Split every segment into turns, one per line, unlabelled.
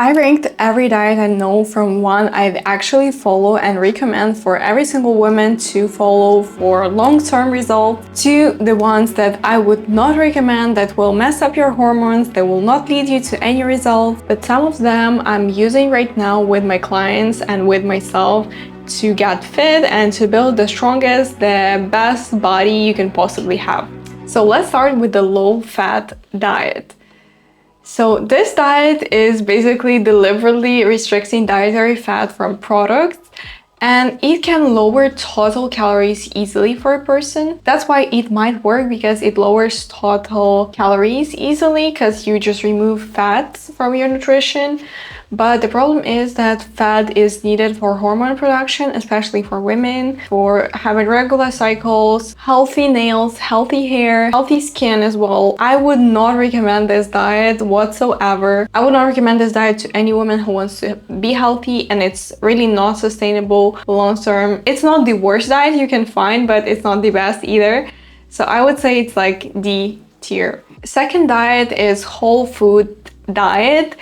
I ranked every diet I know from one I'd actually follow and recommend for every single woman to follow for long-term results to the ones that I would not recommend, that will mess up your hormones, that will not lead you to any results. But some of them I'm using right now with my clients and with myself to get fit and to build the strongest, the best body you can possibly have. So let's start with the low-fat diet. So this diet is basically deliberately restricting dietary fat from products, and it can lower total calories easily for a person. That's why it might work, because it lowers total calories easily because you just remove fats from your nutrition. But the problem is that fat is needed for hormone production, especially for women, for having regular cycles, healthy nails, healthy hair, healthy skin as well. I would not recommend this diet whatsoever. I would not recommend this diet to any woman who wants to be healthy, and it's really not sustainable long term. It's not the worst diet you can find, but it's not the best either. So I would say it's like D tier. Second diet is whole food diet.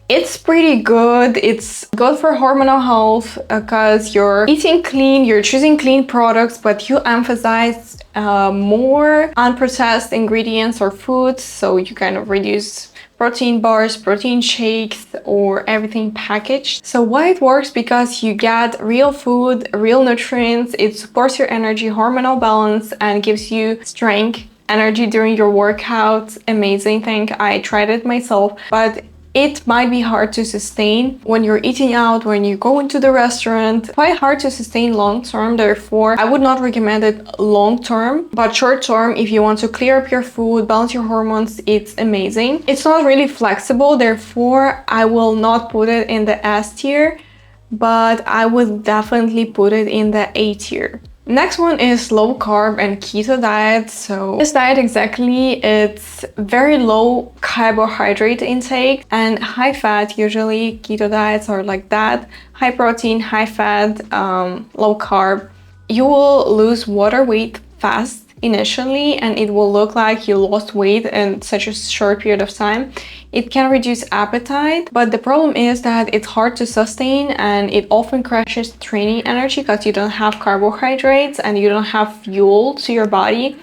It's pretty good. It's good for hormonal health because you're eating clean, you're choosing clean products, but you emphasize more unprocessed ingredients or foods. So you kind of reduce protein bars, protein shakes, or everything packaged. So why it works? Because you get real food, real nutrients. It supports your energy, hormonal balance, and gives you strength, energy during your workouts. Amazing thing. I tried it myself, but it might be hard to sustain when you're eating out, when you go into the restaurant. Quite hard to sustain long term, therefore I would not recommend it long term. But short term, if you want to clear up your food, balance your hormones, it's amazing. It's not really flexible, therefore I will not put it in the S tier, but I would definitely put it in the A tier. Next one is low carb and keto diet. So this diet exactly, it's very low carbohydrate intake and high fat. Usually keto diets are like that: high protein, high fat, low carb. You will lose water weight fast initially, and it will look like you lost weight in such a short period of time. It can reduce appetite, but the problem is that it's hard to sustain, and it often crashes training energy because you don't have carbohydrates and you don't have fuel to your body.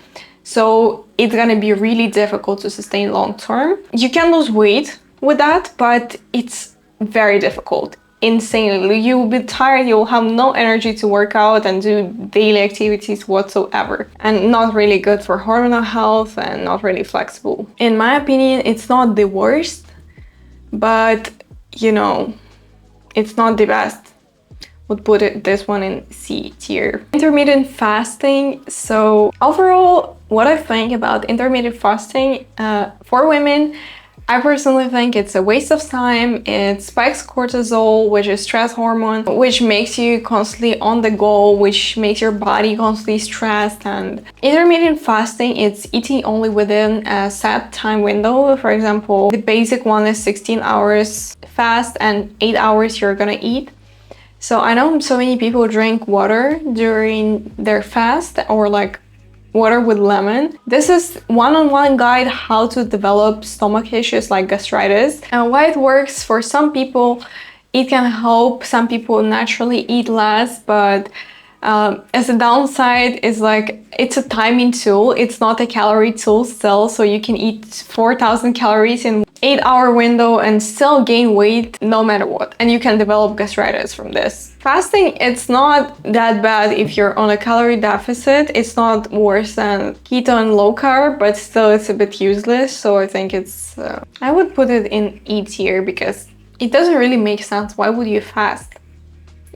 So it's gonna be really difficult to sustain long term. You can lose weight with that, but it's very difficult. Insanely. You will be tired, you will have no energy to work out and do daily activities whatsoever, and not really good for hormonal health and not really flexible. In my opinion, it's not the worst, but you know, it's not the best. Would put this one in C tier. Intermittent fasting. So overall, what I think about intermittent fasting for women, I personally think it's a waste of time. It spikes cortisol, which is stress hormone, which makes you constantly on the go, which makes your body constantly stressed. And intermittent fasting, it's eating only within a set time window. For example, the basic one is 16 hours fast and 8 hours you're gonna eat. So I know so many people drink water during their fast, or like water with lemon. This is one-on-one guide how to develop stomach issues like gastritis, and why it works for some people. It can help some people naturally eat less, but as a downside is like it's a timing tool. It's not a calorie tool still, so you can eat 4,000 calories in 8-hour window and still gain weight no matter what, and you can develop gastritis from this. Fasting, it's not that bad if you're on a calorie deficit. It's not worse than keto and low carb, but still it's a bit useless. So I think it's I would put it in E tier, because it doesn't really make sense. Why would you fast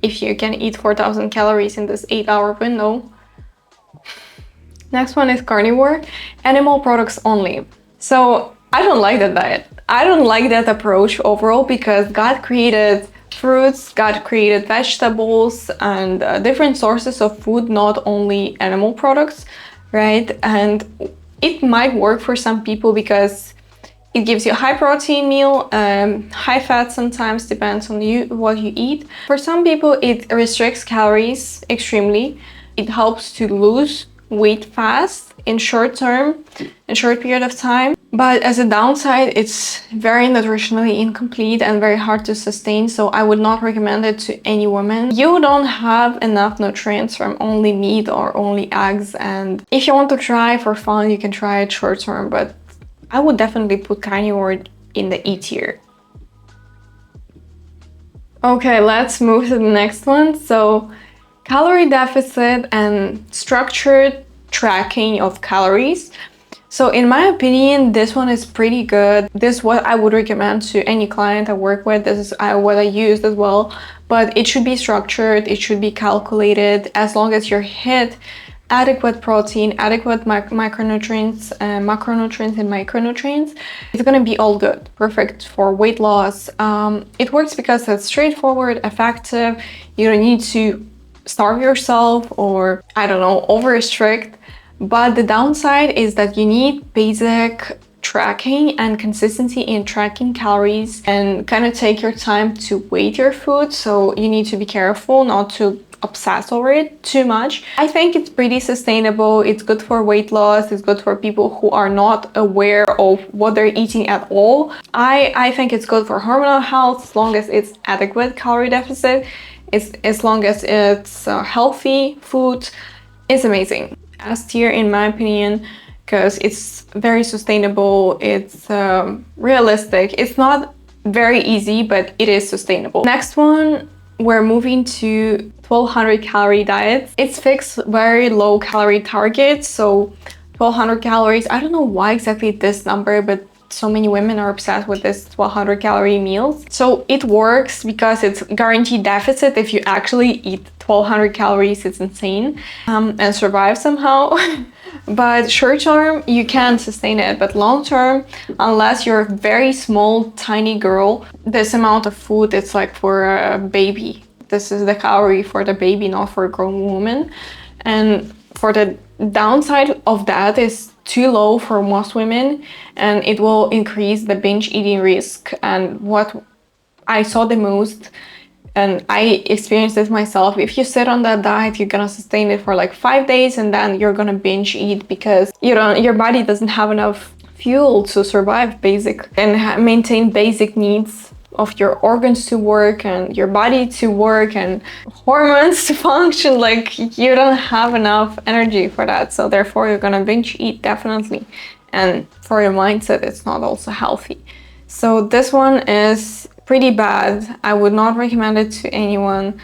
if you can eat 4,000 calories in this 8-hour window? Next one is carnivore, animal products only. So I don't like that diet. I don't like that approach overall, because God created fruits, God created vegetables and different sources of food, not only animal products, right? And it might work for some people because it gives you a high protein meal, high fat sometimes, depends on what you eat. For some people, it restricts calories extremely. It helps to lose weight fast. in short term, in short period of time. But as a downside, it's very nutritionally incomplete and very hard to sustain. So I would not recommend it to any woman. You don't have enough nutrients from only meat or only eggs. And if you want to try for fun, you can try it short term. But I would definitely put carnivore in the E tier. Okay, let's move to the next one. So calorie deficit and structured tracking of calories. So in my opinion, this one is pretty good. This is what I would recommend to any client I work with. This is what I used as well. But it should be structured, it should be calculated, as long as you hit adequate protein, adequate micronutrients, macronutrients and micronutrients, it's gonna be all good. Perfect for weight loss. It works because it's straightforward, effective. You don't need to starve yourself or, I don't know, over restrict. But the downside is that you need basic tracking and consistency in tracking calories and kind of take your time to weight your food. So you need to be careful not to obsess over it too much. I think it's pretty sustainable. It's good for weight loss. It's good for people who are not aware of what they're eating at all. I think it's good for hormonal health as long as it's adequate calorie deficit. As long as it's healthy food. It's amazing. S tier in my opinion, because it's very sustainable, it's realistic. It's not very easy, but it is sustainable. Next one, we're moving to 1200 calorie diets. It's fixed very low calorie targets, so 1200 calories. I don't know why exactly this number, but so many women are obsessed with this 1200 calorie meals. So it works because it's guaranteed deficit. If you actually eat 1200 calories, it's insane, and survive somehow. But short term, you can sustain it, but long term, unless you're a very small, tiny girl, this amount of food, it's like for a baby. This is the calorie for the baby, not for a grown woman. And for the downside of that is too low for most women, and it will increase the binge eating risk. And what I saw the most, and I experienced this myself, if you sit on that diet, you're gonna sustain it for like 5 days and then you're gonna binge eat because your body doesn't have enough fuel to survive basic and maintain basic needs of your organs to work and your body to work and hormones to function. Like, you don't have enough energy for that, so therefore you're gonna binge eat definitely. And for your mindset, it's not also healthy. So this one is pretty bad. I would not recommend it to anyone.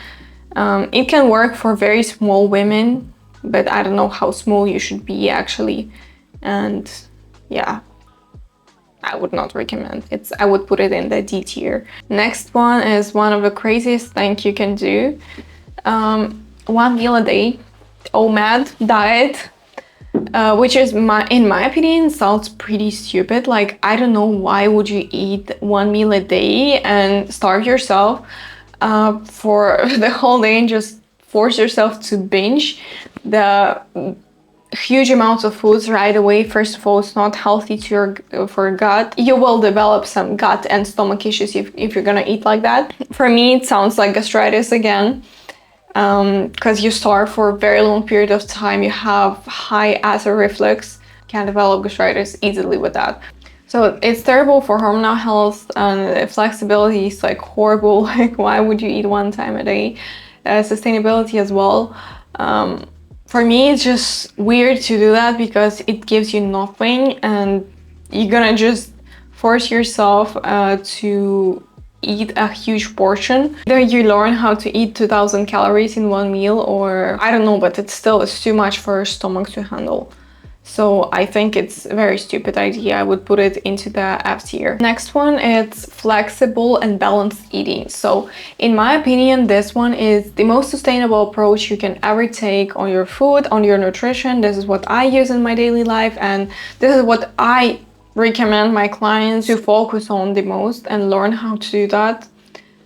It can work for very small women, but I don't know how small you should be actually. And yeah, I would not recommend it. I would put it in the D tier. Next one is one of the craziest things you can do. 1 meal a day, OMAD diet, which is, in my opinion, sounds pretty stupid. Like, I don't know why would you eat 1 meal a day and starve yourself for the whole day and just force yourself to binge the huge amounts of foods right away. First of all, it's not healthy to for gut. You will develop some gut and stomach issues if you're gonna eat like that. For me, it sounds like gastritis again, because you starve for a very long period of time. You have high acid reflux, can develop gastritis easily with that. So it's terrible for hormonal health, and flexibility is like horrible. Like, why would you eat 1 time a day? Sustainability as well. For me, it's just weird to do that because it gives you nothing, and you're gonna just force yourself to eat a huge portion. Either you learn how to eat 2000 calories in 1 meal, or I don't know, but it's too much for your stomach to handle. So I think it's a very stupid idea. I would put it into the F tier. Next one is flexible and balanced eating. So in my opinion, this one is the most sustainable approach you can ever take on your food, on your nutrition. This is what I use in my daily life, and this is what I recommend my clients to focus on the most and learn how to do that.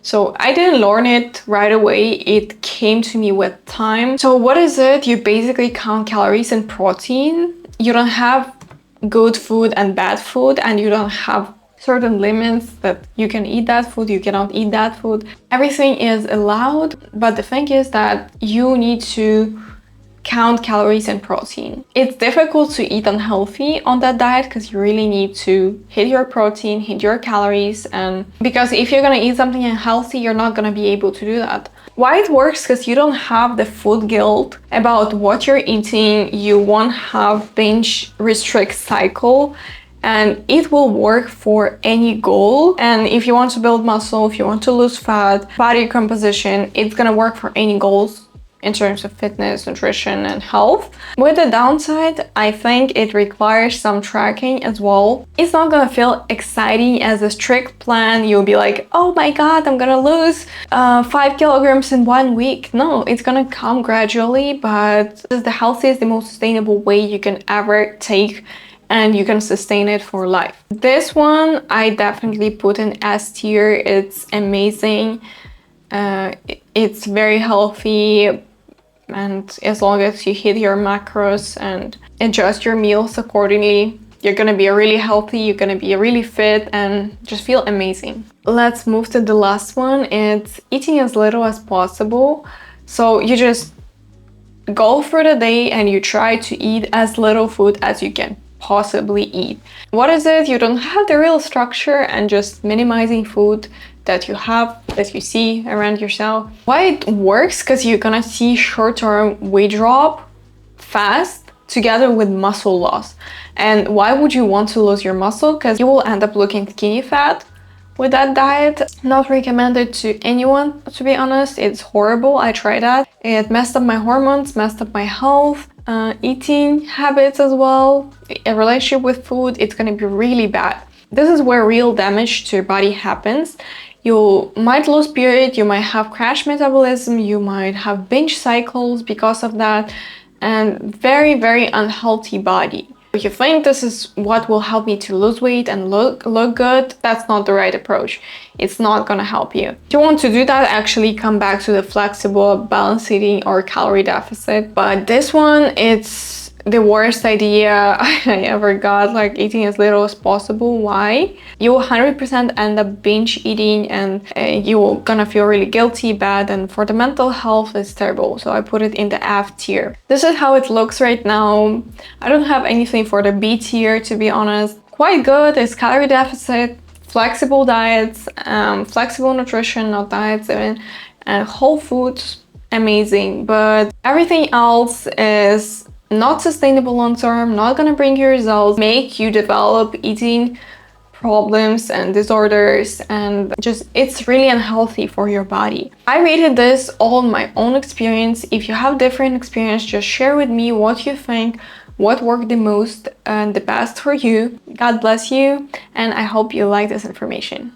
So I didn't learn it right away. It came to me with time. So what is it? You basically count calories and protein. You don't have good food and bad food, and you don't have certain limits that you can eat that food, you cannot eat that food. Everything is allowed, but the thing is that you need to count calories and protein. It's difficult to eat unhealthy on that diet because you really need to hit your protein, hit your calories, and because if you're gonna eat something unhealthy, you're not gonna be able to do that. Why it works? Because you don't have the food guilt about what you're eating. You won't have binge restrict cycle, and it will work for any goal. And if you want to build muscle, if you want to lose fat, body composition, it's gonna work for any goals in terms of fitness, nutrition, and health. With the downside, I think it requires some tracking as well. It's not gonna feel exciting as a strict plan. You'll be like, oh my god, I'm gonna lose 5 kilograms in 1 week. No, it's gonna come gradually, but it's the healthiest, the most sustainable way you can ever take, and you can sustain it for life. This one, I definitely put in S tier. It's amazing. It's very healthy. And as long as you hit your macros and adjust your meals accordingly, you're gonna be really healthy, you're gonna be really fit, and just feel amazing. Let's move to the last one. It's eating as little as possible. So you just go through the day and you try to eat as little food as you can possibly eat. What is it? You don't have the real structure and just minimizing food that you have, that you see around yourself. Why it works? Because you're gonna see short-term weight drop fast together with muscle loss. And why would you want to lose your muscle? Because you will end up looking skinny fat with that diet. Not recommended to anyone, to be honest. It's horrible. I tried that. It messed up my hormones, messed up my health, eating habits as well, a relationship with food. It's gonna be really bad. This is where real damage to your body happens. You might lose period, you might have crash metabolism, you might have binge cycles because of that, and very, very unhealthy body. If you think this is what will help me to lose weight and look good, that's not the right approach. It's not gonna help you. If you want to do that, actually come back to the flexible, balanced eating or calorie deficit. But this one, it's the worst idea I ever got, like eating as little as possible. Why? You will 100% end up binge eating, and you're gonna feel really guilty, bad, and for the mental health it's terrible. So I put it in the F tier. This is how it looks right now. I don't have anything for the B tier, to be honest. Quite good. It's calorie deficit, flexible diets, flexible nutrition, not diets even, and whole foods, amazing. But everything else is not sustainable long term, not gonna bring you results, make you develop eating problems and disorders, and just it's really unhealthy for your body. I rated this all on my own experience. If you have different experience, just share with me what you think, what worked the most and the best for you. God bless you, and I hope you like this information.